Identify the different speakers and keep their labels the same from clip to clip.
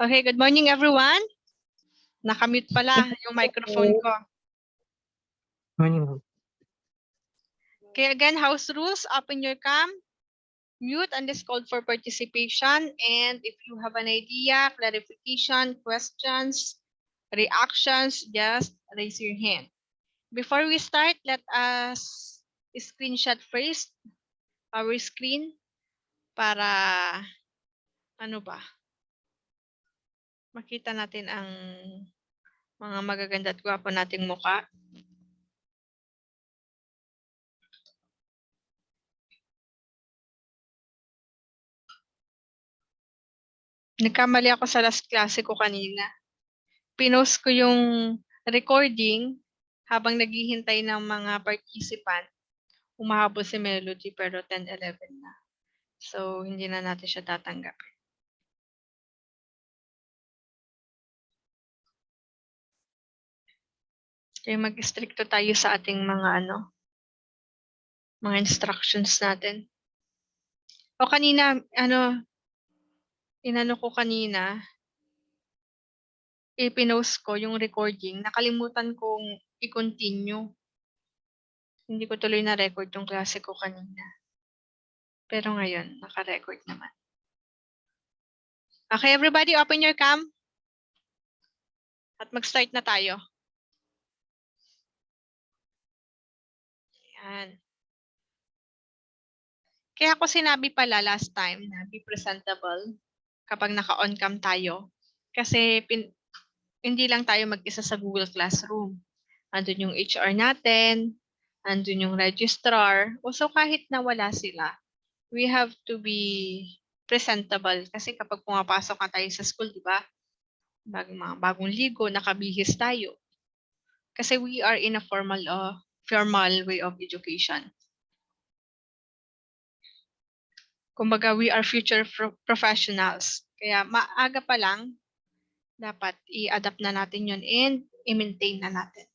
Speaker 1: Okay, good morning everyone. Nakamute pala yung microphone ko.
Speaker 2: Morning, ma'am.
Speaker 1: Okay, again, house rules, open your cam, mute unless called for participation, and if you have an idea, clarification, questions, reactions, just raise your hand. Before we start, let us screenshot first our screen para makita natin ang mga magaganda at gwapo nating mukha. Nagkamali ako sa last klase ko kanina. Pinost ko yung recording habang naghihintay ng mga participant. Umahabol si Melody pero 10:11 na. So, hindi na natin siya tatanggapin. Kaya mag-stricto tayo sa ating mga mga instructions natin. O kanina, inano ko kanina, ipinost ko yung recording, nakalimutan kong i-continue. Hindi ko tuloy na record yung klase ko kanina. Pero ngayon, naka-record naman. Okay, everybody, open your cam. At mag-start na tayo. Ayan. Kaya ako sinabi pala last time na be presentable kapag naka-on cam tayo. Kasi hindi lang tayo mag-isa sa Google Classroom. Andun yung HR natin, andun yung registrar. So kahit na wala sila, we have to be presentable. Kasi kapag pumapasok na tayo sa school, di ba? Bagong ligo, nakabihis tayo. Kasi we are in a formal way of education. Kumbaga, we are future professionals. Kaya maaga pa lang, dapat i-adapt na natin yun and i-maintain na natin.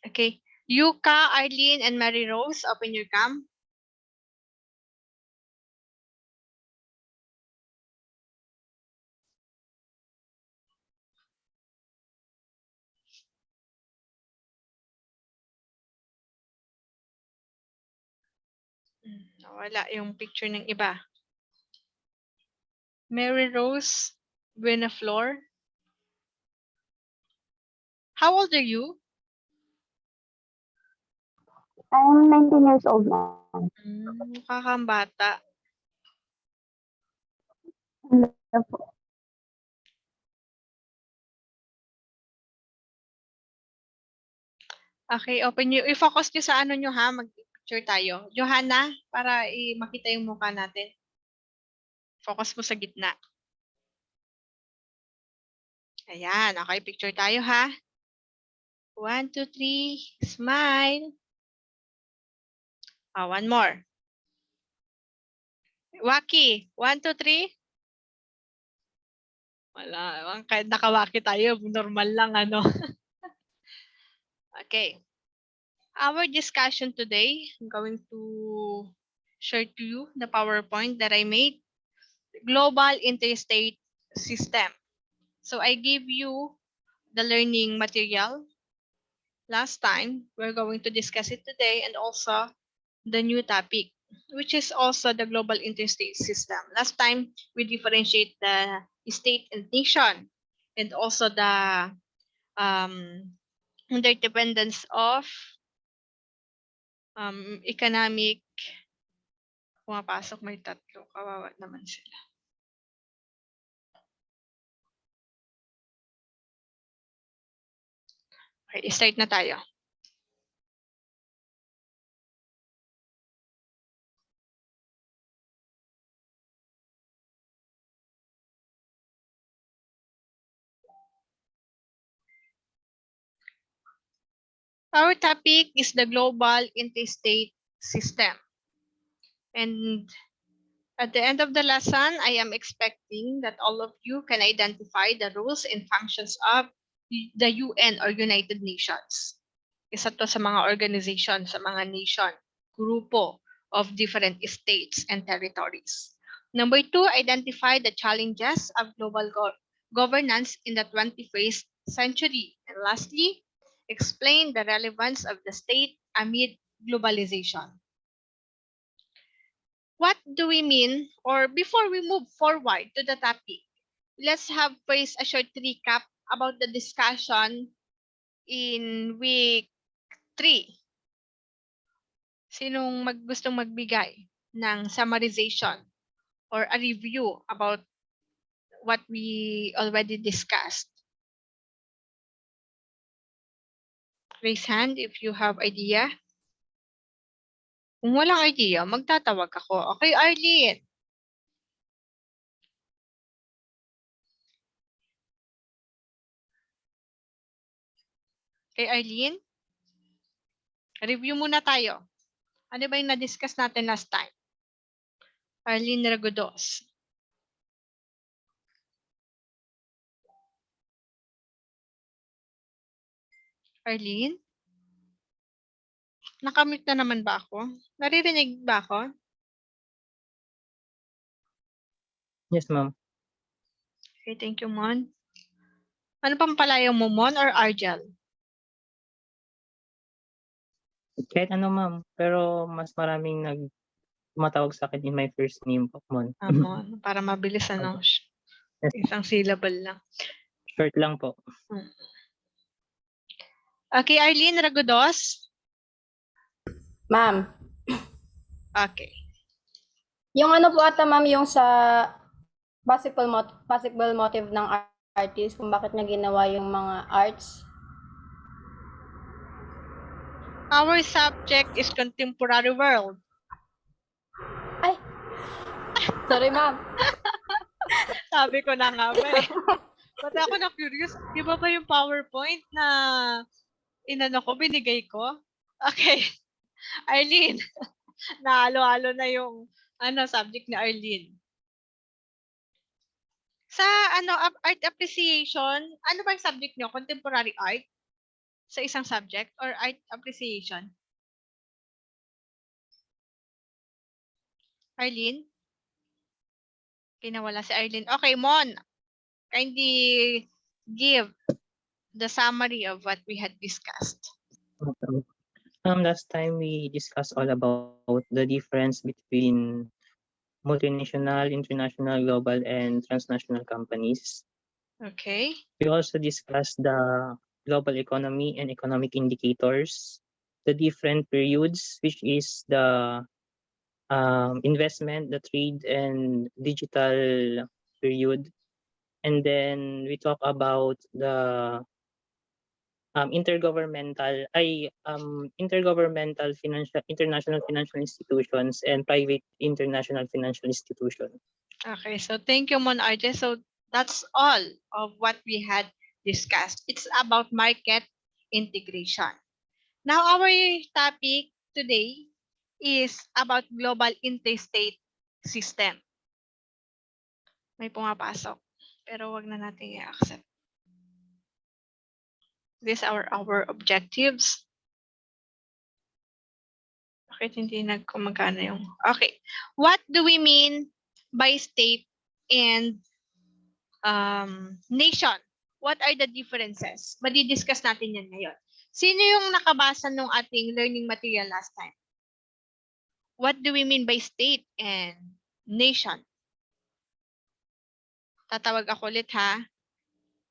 Speaker 1: Okay. Yuka, Arlene, and Mary Rose, open your cam. Wala yung picture ng iba. Mary Rose, Buenaflor. How old are you?
Speaker 3: I'm 19 years old now.
Speaker 1: Mukha kang bata. Okay, open nyo. I-focus nyo sa nyo ha. Mag-picture tayo. Johanna, para makita yung mukha natin. Focus mo sa gitna. Ayan. Okay, picture tayo ha. 1, 2, 3. Smile. One more. Waki. 1, 2, 3. Wala. Kahit nakawaki tayo, normal lang Okay. Our discussion today, I'm going to share to you the PowerPoint that I made. Global Interstate System. So I gave you the learning material last time. We're going to discuss it today and also the new topic, which is also the global interstate system. Last time, we differentiate the state and nation and also the interdependence of economic. Pumapasok may tatlo. Kawawa naman sila. Okay, start na tayo. Our topic is the global interstate system. And at the end of the lesson, I am expecting that all of you can identify the rules and functions of the UN or United Nations. Isa to sa mga organization, sa mga nation, grupo of different states and territories. Number 2, identify the challenges of global governance in the 21st century. And lastly, explain the relevance of the state amid globalization. What do we mean, or before we move forward to the topic, let's have first a short recap about the discussion in week 3. Sinong gustong magbigay ng summarization or a review about what we already discussed? Raise hand if you have idea. Kung walang idea, magtatawag ako. Okay, Arlene. Okay, Arlene. Review muna tayo. Ano ba yung na-discuss natin last time? Arlene Ragodos. Arlene? Nakamute na naman ba ako? Naririnig ba ako?
Speaker 2: Yes, ma'am.
Speaker 1: Okay, thank you, Mon. Ano pang palayo mo, Mon or Argel?
Speaker 2: Kahit ano, ma'am. Pero mas maraming tumatawag sa akin in my first name po, Mon.
Speaker 1: Mon, para mabilis ano.
Speaker 2: Yes.
Speaker 1: Isang syllable lang.
Speaker 2: Short lang po.
Speaker 1: Okay, Arlene Ragodos.
Speaker 4: Ma'am,
Speaker 1: Okay.
Speaker 4: yung ano po ata ma'am yung sa possible motive ng artist kung bakit niya ginawa yung mga arts.
Speaker 1: Our subject is contemporary world.
Speaker 4: Ay! Sorry ma'am.
Speaker 1: Sabi ko na nga ba eh. Pati ako na curious, di ba ba yung PowerPoint na inano ko, binigay ko? Okay. Arlene, nahalo-halo na yung subject ni Arlene. Sa art appreciation, ano ba yung subject nyo? Contemporary art? Sa isang subject or art appreciation? Arlene? Kinawala si Arlene. Okay, Mon. Kindly give the summary of what we had discussed.
Speaker 2: Okay. Last time we discussed all about the difference between multinational, international, global, and transnational companies.
Speaker 1: Okay.
Speaker 2: We also discussed the global economy and economic indicators, the different periods, which is the investment, the trade, and digital period. And then we talk about the intergovernmental international financial institutions and private international financial institutions.
Speaker 1: Okay, so thank you, Mon RJ. So that's all of what we had discussed. It's about market integration. Now, our topic today is about global interstate system. May pumapasok, pero wag na natin i-accept. These are our objectives. Bakit hindi nagkumagana yung... Okay. What do we mean by state and nation? What are the differences? Madi-discuss natin yan ngayon. Sino yung nakabasa ng ating learning material last time? What do we mean by state and nation? Tatawag ako ulit ha.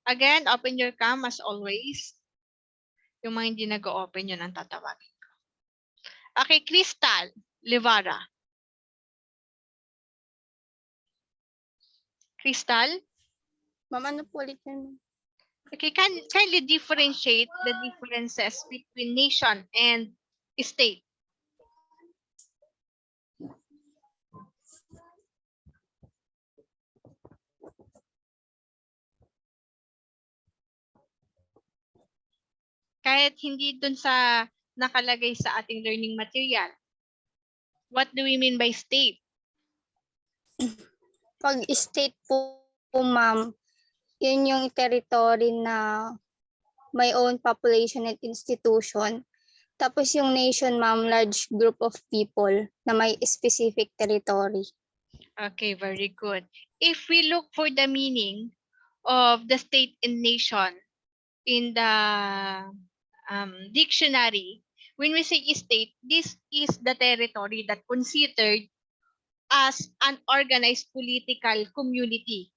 Speaker 1: Again, open your cam as always. Yung mga hindi nag-open yun ang tatawagin ko. Okay, Crystal Livara. Crystal?
Speaker 3: Ma'am, ano po ulit yan?
Speaker 1: Okay, kindly differentiate the differences between nation and state. Kahit hindi dun sa nakalagay sa ating learning material. What do we mean by state?
Speaker 3: Pag state po, ma'am, yun yung territory na may own population and institution. Tapos yung nation, ma'am, large group of people na may specific territory.
Speaker 1: Okay, very good. If we look for the meaning of the state and nation in the dictionary, when we say state, this is the territory that considered as an organized political community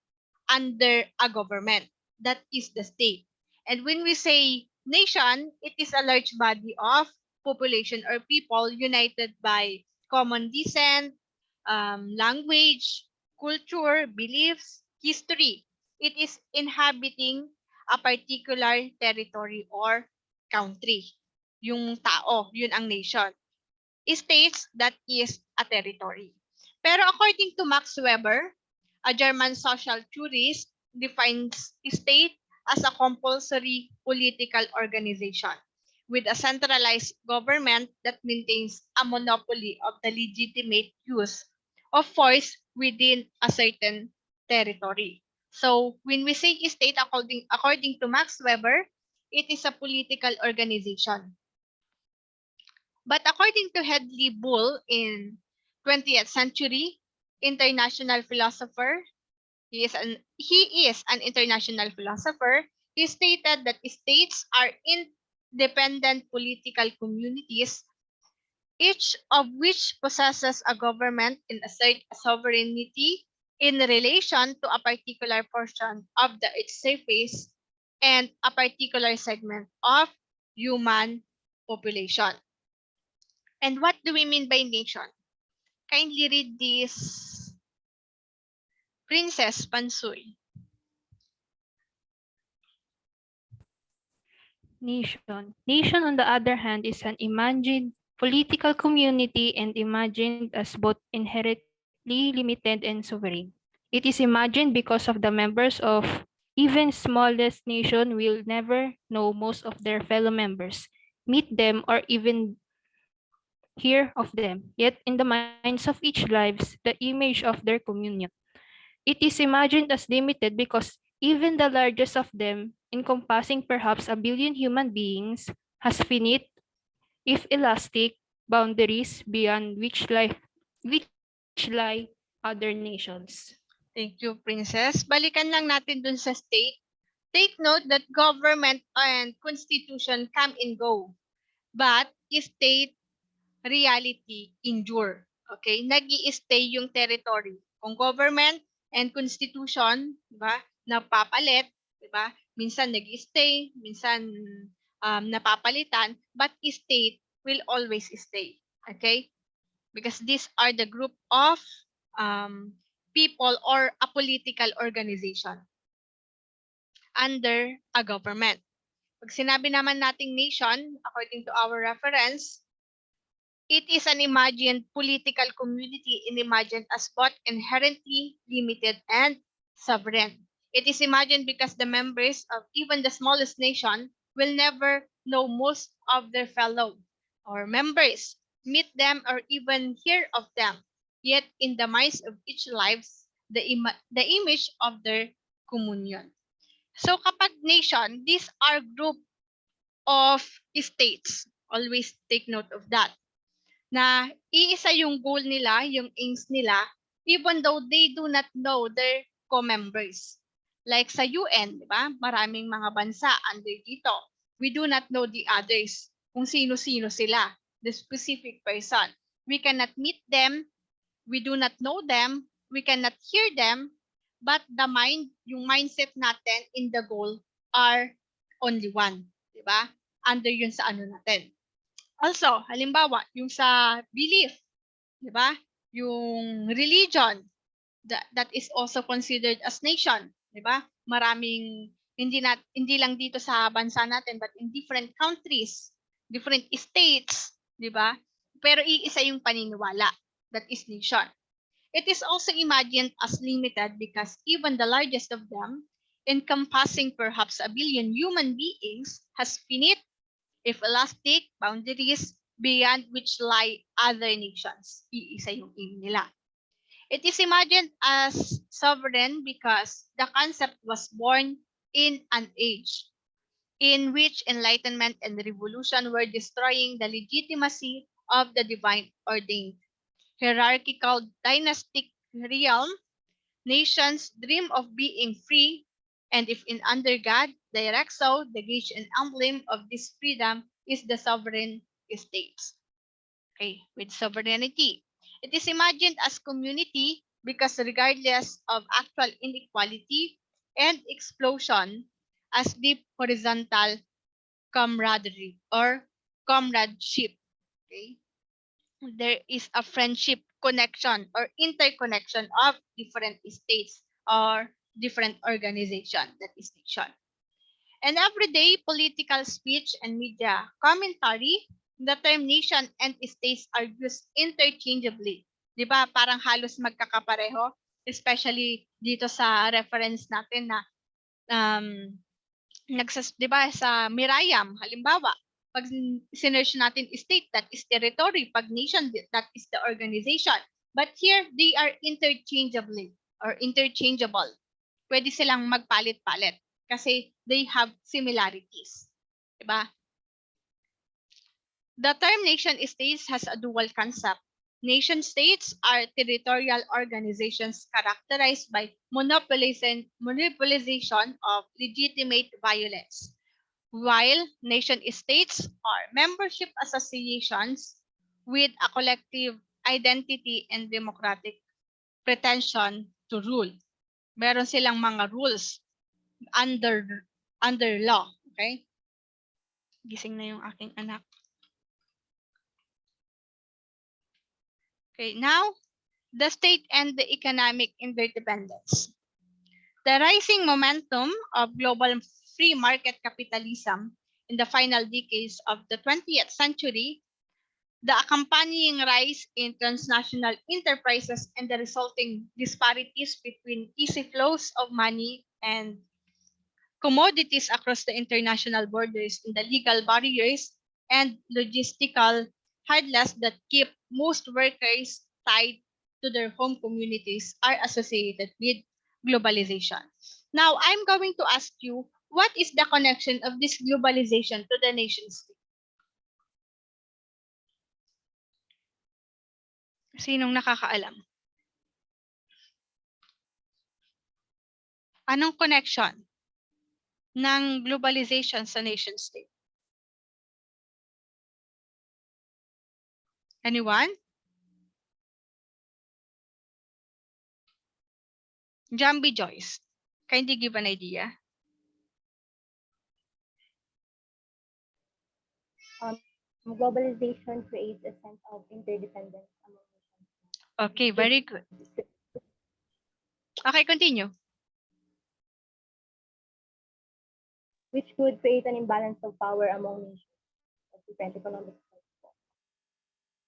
Speaker 1: under a government. That is the state. And when we say nation, it is a large body of population or people united by common descent, language, culture, beliefs, history. It is inhabiting a particular territory or country. Yung tao, yun ang nation. States, that is a territory. Pero according to Max Weber, a German social theorist, defines state as a compulsory political organization with a centralized government that maintains a monopoly of the legitimate use of force within a certain territory. So when we say state, according to Max Weber, it is a political organization. But according to Hedley Bull in 20th century international philosopher, he is an international philosopher. He stated that states are independent political communities, each of which possesses a government and assert sovereignty in relation to a particular portion of the its surface and a particular segment of human population. And what do we mean by nation? Kindly read this, Princess Pansoy.
Speaker 5: Nation. Nation, on the other hand, is an imagined political community and imagined as both inherently limited and sovereign. It is imagined because of the members of even smallest nation will never know most of their fellow members, meet them, or even hear of them. Yet in the minds of each lives the image of their communion. It is imagined as limited because even the largest of them, encompassing perhaps a billion human beings, has finite, if elastic, boundaries beyond which lie other nations.
Speaker 1: Thank you, Princess. Balikan lang natin dun sa state. Take note that government and constitution come and go, but state reality endure. Okay? Nag-i-stay yung territory. Kung government and constitution, di ba, napapalit, di ba? Minsan nag-i-stay, minsan napapalitan, but state will always stay. Okay? Because these are the group of people or a political organization under a government. Pag sinabi naman nating nation, according to our reference, it is an imagined political community imagined as both inherently limited and sovereign. It is imagined because the members of even the smallest nation will never know most of their fellow or members, meet them or even hear of them. Yet in the minds of each lives, the image of their communion. So kapag nation, these are group of states. Always take note of that. Na iisa yung goal nila, yung aims nila, even though they do not know their co-members. Like sa UN, di ba? Maraming mga bansa under dito. We do not know the others, kung sino-sino sila, the specific person. We cannot meet them, we do not know them, we cannot hear them, but the mind, yung mindset natin in the goal are only one. Di ba? Under yun sa ano natin. Also, halimbawa, yung sa belief, di ba? Yung religion, that is also considered as nation, di ba? Maraming, hindi lang dito sa bansa natin, but in different countries, different states, di ba? Pero iisa yung paniniwala, that is nation. It is also imagined as limited because even the largest of them, encompassing perhaps a billion human beings, has finite, If elastic, boundaries beyond which lie other nations. Iisa yung aim nila. It is imagined as sovereign because the concept was born in an age in which enlightenment and revolution were destroying the legitimacy of the divine ordained hierarchical dynastic realm. Nations dream of being free, and if in under God direct so, the gauge and emblem of this freedom is the sovereign states. Okay, with sovereignty. It is imagined as community because regardless of actual inequality and explosion, as deep horizontal camaraderie or comradeship. Okay, there is a friendship connection or interconnection of different states or different organization, that is nation. And everyday political speech and media commentary, the term nation and states are used interchangeably. Di ba? Parang halos magkakapareho, especially dito sa reference natin na um, di ba sa Mirayam, halimbawa, pag sinerch natin state, that is territory. Pag nation, that is the organization. But here, they are interchangeably or interchangeable. Pwede silang magpalit-palit kasi they have similarities. Diba? The term nation-states has a dual concept. Nation-states are territorial organizations characterized by monopolization of legitimate violence, while nation-states are membership associations with a collective identity and democratic pretension to rule. Meron silang mga rules under law. Okay? Gising na yung aking anak. Okay, now, the state and the economic interdependence. The rising momentum of global free market capitalism in the final decades of the 20th century, the accompanying rise in transnational enterprises and the resulting disparities between easy flows of money and commodities across the international borders and the legal barriers and logistical hurdles that keep most workers tied to their home communities are associated with globalization. Now, I'm going to ask you, what is the connection of this globalization to the nation state? Sinong nakakaalam? Anong connection ng globalization sa nation state? Anyone? Jambi Joyce, kindly give an idea.
Speaker 4: Globalization creates a sense of interdependence among nations.
Speaker 1: Okay, very good. Okay, continue.
Speaker 4: Which could create an imbalance of power among nations of different economic systems.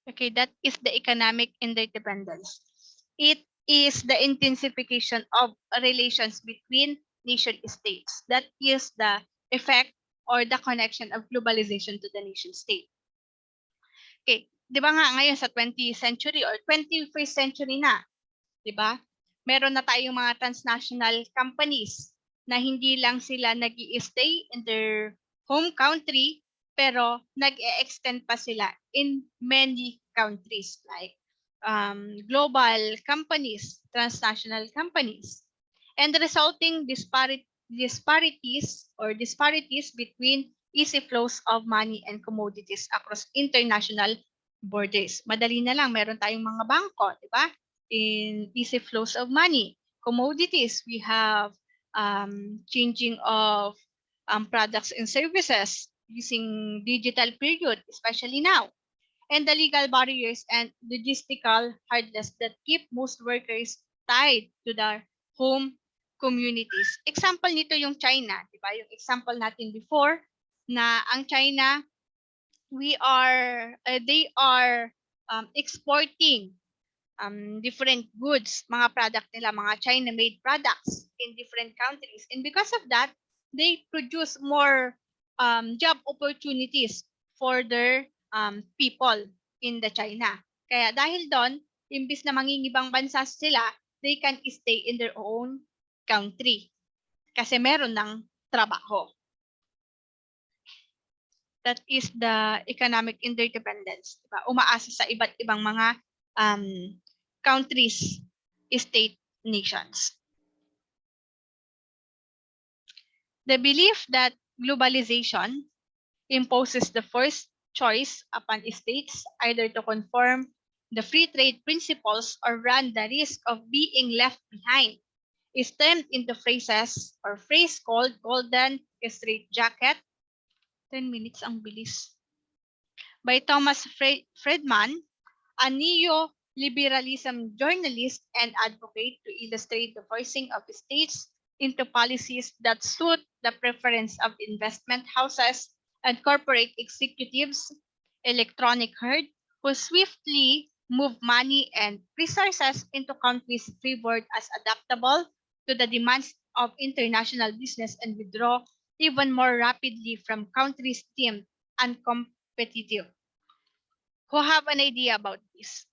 Speaker 1: Okay, that is the economic interdependence. It is the intensification of relations between nation states. That is the effect or the connection of globalization to the nation state. Okay, di ba nga ngayon sa 20th century or 21st century na, di ba? Meron na tayong mga transnational companies na hindi lang sila nag-i-stay in their home country, pero nag-e-extend pa sila in many countries like global companies, transnational companies. And the resulting disparities between easy flows of money and commodities across international borders. Madali na lang, meron tayong mga bangko, di ba? In easy flows of money. Commodities, we have changing of products and services using digital period, especially now. And the legal barriers and logistical hurdles that keep most workers tied to their home communities. Example nito yung China, di ba? Yung example natin before na ang China, they are exporting different goods, mga product nila, mga China-made products in different countries. And because of that, they produce more job opportunities for their people in the China. Kaya dahil doon, imbis na mangingibang bansa sila, they can stay in their own country kasi meron ng trabaho. That is the economic interdependence. Diba? Umaasa sa iba't ibang mga countries, state, nations. The belief that globalization imposes the first choice upon states either to conform the free trade principles or run the risk of being left behind is turned into phrases or phrase called golden straitjacket. 10 minutes ang bilis. By Thomas Friedman, a neo-liberalism journalist and advocate to illustrate the forcing of states into policies that suit the preference of investment houses and corporate executives, electronic herd, who swiftly move money and resources into countries favored as adaptable to the demands of international business and withdraw even more rapidly from countries deemed uncompetitive. Who have an idea about this?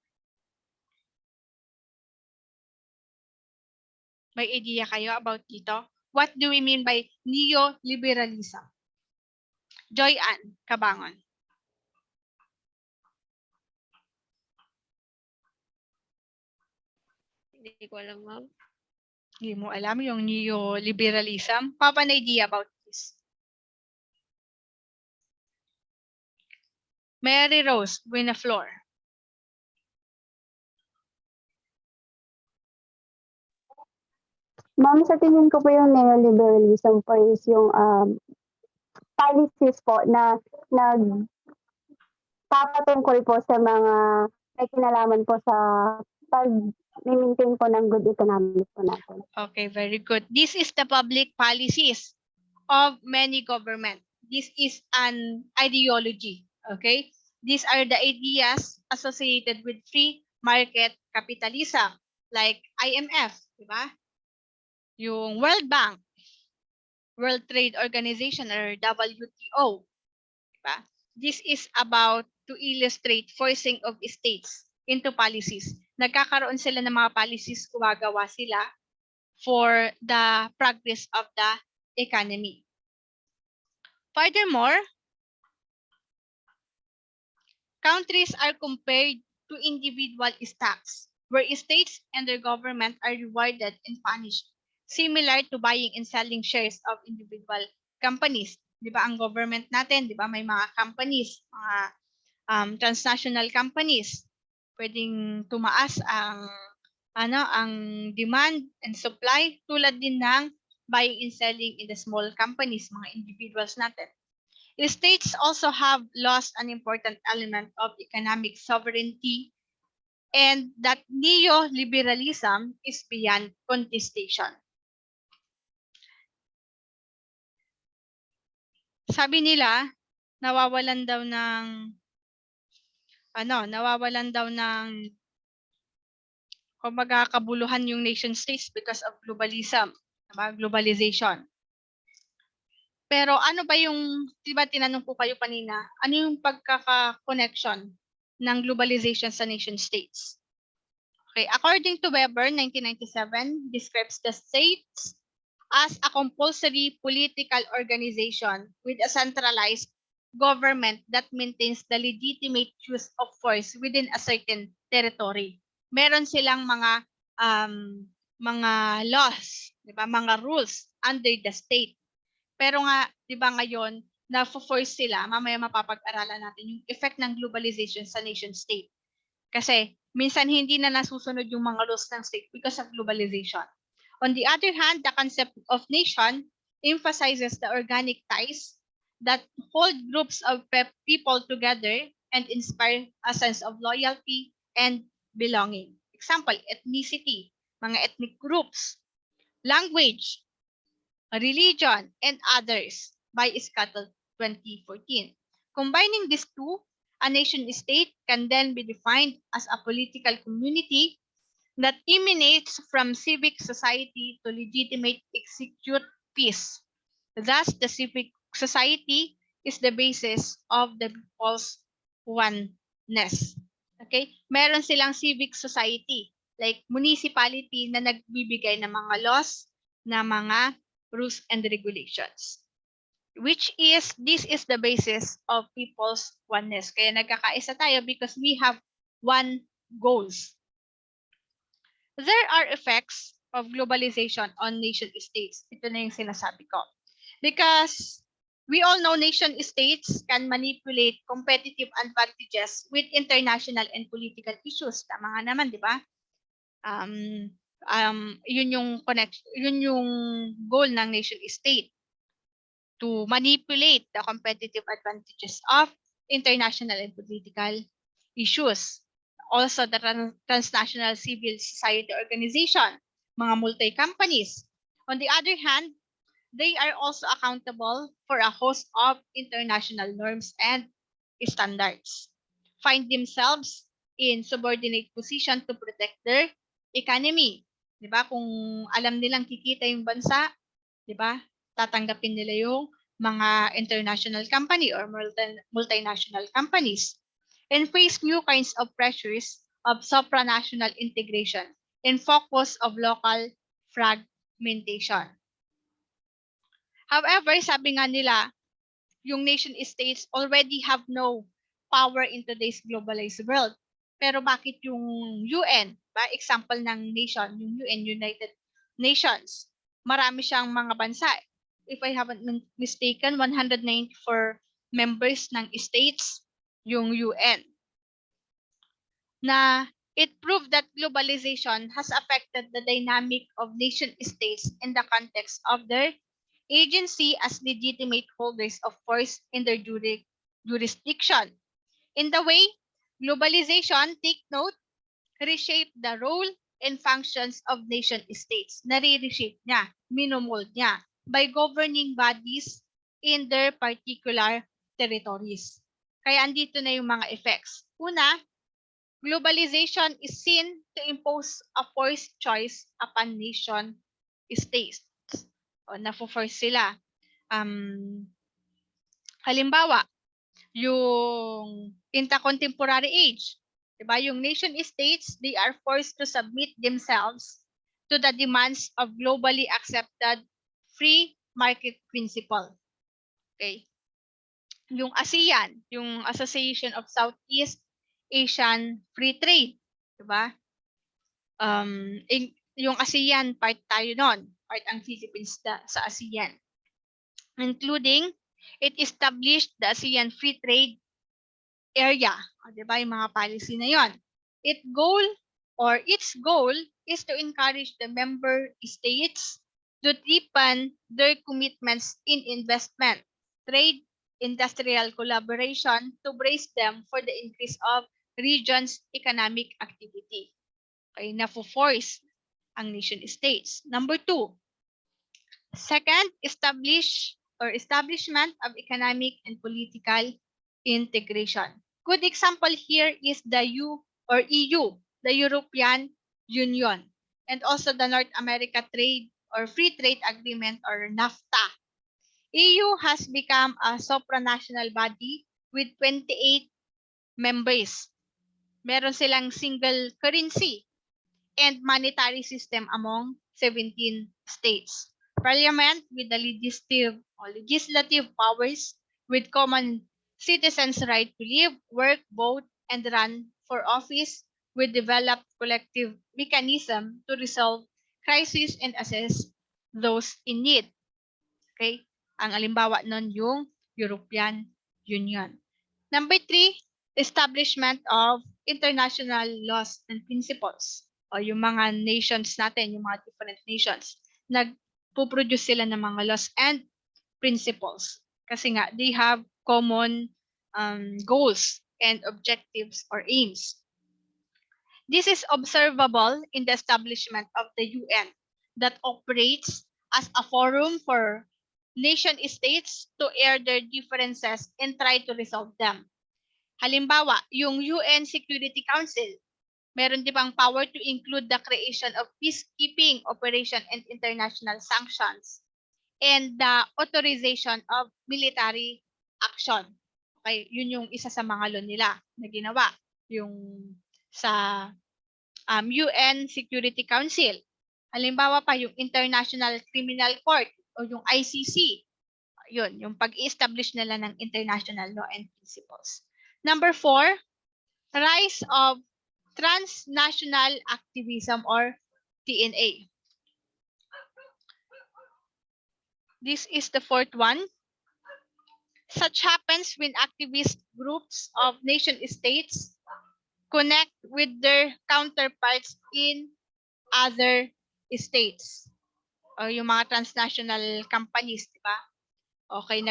Speaker 1: May idea kayo about dito? What do we mean by neoliberalism? Joy Ann Cabangon.
Speaker 6: Hindi ko alam, ma'am.
Speaker 1: Hindi mo alam yung neoliberalism? Have an idea about this? Mary Rose Winaflor.
Speaker 7: Ma'am, sa tingin ko po yung neoliberalism po is yung policies po na nagpapatungkol po sa mga may kinalaman po sa pag-maintain po ng good economics po natin.
Speaker 1: Okay, very good. This is the public policies of many government. This is an ideology. Okay? These are the ideas associated with free market capitalism like IMF, di ba? Yung World Bank, World Trade Organization or WTO, di ba? This is about to illustrate forcing of states into policies. Nagkakaroon sila ng mga policies, gumagawa sila for the progress of the economy. Furthermore, countries are compared to individual stocks, where states and their government are rewarded and punished, similar to buying and selling shares of individual companies. Di ba ang government natin, di ba may mga companies, mga transnational companies, pwedeng tumaas ang demand and supply tulad din ng buying and selling in the small companies, mga individuals natin. States also have lost an important element of economic sovereignty, and that neoliberalism is beyond contestation. Sabi nila, nawawalan daw ng kumbaga kabuluhan yung nation states because of globalism, diba? Globalization. Pero ano ba yung, diba tinanong ko kayo kanina, ano yung pagkaka-connection ng globalization sa nation states? Okay, according to Weber, 1997, describes the states as a compulsory political organization with a centralized government that maintains the legitimate use of force within a certain territory. Meron silang mga laws, di ba? Mga rules under the state. Pero nga, di ba ngayon, na-force sila, mamaya mapapag-aralan natin yung effect ng globalization sa nation state. Kasi minsan hindi na nasusunod yung mga laws ng state because of globalization. On the other hand, the concept of nation emphasizes the organic ties that hold groups of people together and inspire a sense of loyalty and belonging. Example, ethnicity, mga ethnic groups, language, religion, and others by Scuttle 2014. Combining these two, a nation-state can then be defined as a political community that emanates from civic society to legitimate execute peace. Thus, the civic society is the basis of the people's oneness. Okay? Meron silang civic society, like municipality na nagbibigay ng mga laws, na mga rules and regulations. This is the basis of people's oneness. Kaya nagkakaisa tayo because we have one goals. There are effects of globalization on nation states. Ito na yung sinasabi ko. Because we all know nation states can manipulate competitive advantages with international and political issues. Tama nga naman, di ba? Yun yung goal ng nation state, to manipulate the competitive advantages of international and political issues. Also, the transnational civil society organization, mga multi-companies. On the other hand, they are also accountable for a host of international norms and standards. Find themselves in subordinate position to protect their economy. 'Di ba? Kung alam nilang kikita yung bansa, 'di ba? Tatanggapin nila yung mga international company or multinational companies, and face new kinds of pressures of supranational integration and focus of local fragmentation. However, sabi nga nila, yung nation states already have no power in today's globalized world. Pero bakit yung UN, ba, example ng nation, yung UN, United Nations, marami siyang mga bansa. If I haven't mistaken, 194 members ng states yung UN. Na it proved that globalization has affected the dynamic of nation states in the context of their agency as legitimate holders of force in their jurisdiction. In the way, globalization, take note, reshape the role and functions of nation states. Nare-reshape niya, minomold niya by governing bodies in their particular territories. Kaya andito na yung mga effects. Una, globalization is seen to impose a forced choice upon nation states. O, nafo-force sila. Halimbawa, yung intercontemporary age, diba? Yung nation states, they are forced to submit themselves to the demands of globally accepted free market principle. Okay? Yung ASEAN, yung Association of Southeast Asian Free Trade, diba? Yung ASEAN, part tayo nun. Part ang Philippines sa ASEAN. Including, it established the ASEAN Free Trade Area. O, diba, yung mga policy na yon. Its goal is to encourage the member states to deepen their commitments in investment, trade, industrial collaboration to brace them for the increase of region's economic activity. Okay, na-force ang nation states. Number 2, second, establishment of economic and political integration. Good example here is the EU, the European Union, and also the North America Trade or Free Trade Agreement or NAFTA. EU has become a supranational body with 28 members. Meron silang single currency and monetary system among 17 states. Parliament with the legislative powers with common citizens' right to live, work, vote, and run for office with developed collective mechanism to resolve crises and assess those in need. Okay? Ang alimbawa nun yung European Union. Number 3, establishment of international laws and principles. O yung mga nations natin, yung mga different nations, nagpo-produce sila ng mga laws and principles. Kasi nga, they have common goals and objectives or aims. This is observable in the establishment of the UN that operates as a forum for nation states to air their differences and try to resolve them. Halimbawa, yung UN Security Council, meron di bang power to include the creation of peacekeeping operation and international sanctions and the authorization of military action. Okay, yun yung isa sa mga law nila na ginawa. Yung sa UN Security Council. Halimbawa pa yung International Criminal Court o yung ICC. Yun, yung pag-establish nila ng international law and principles. Number 4, rise of transnational activism or TNA. This is the fourth one. Such happens when activist groups of nation states connect with their counterparts in other states. O yung mga transnational companies, di ba? Okay,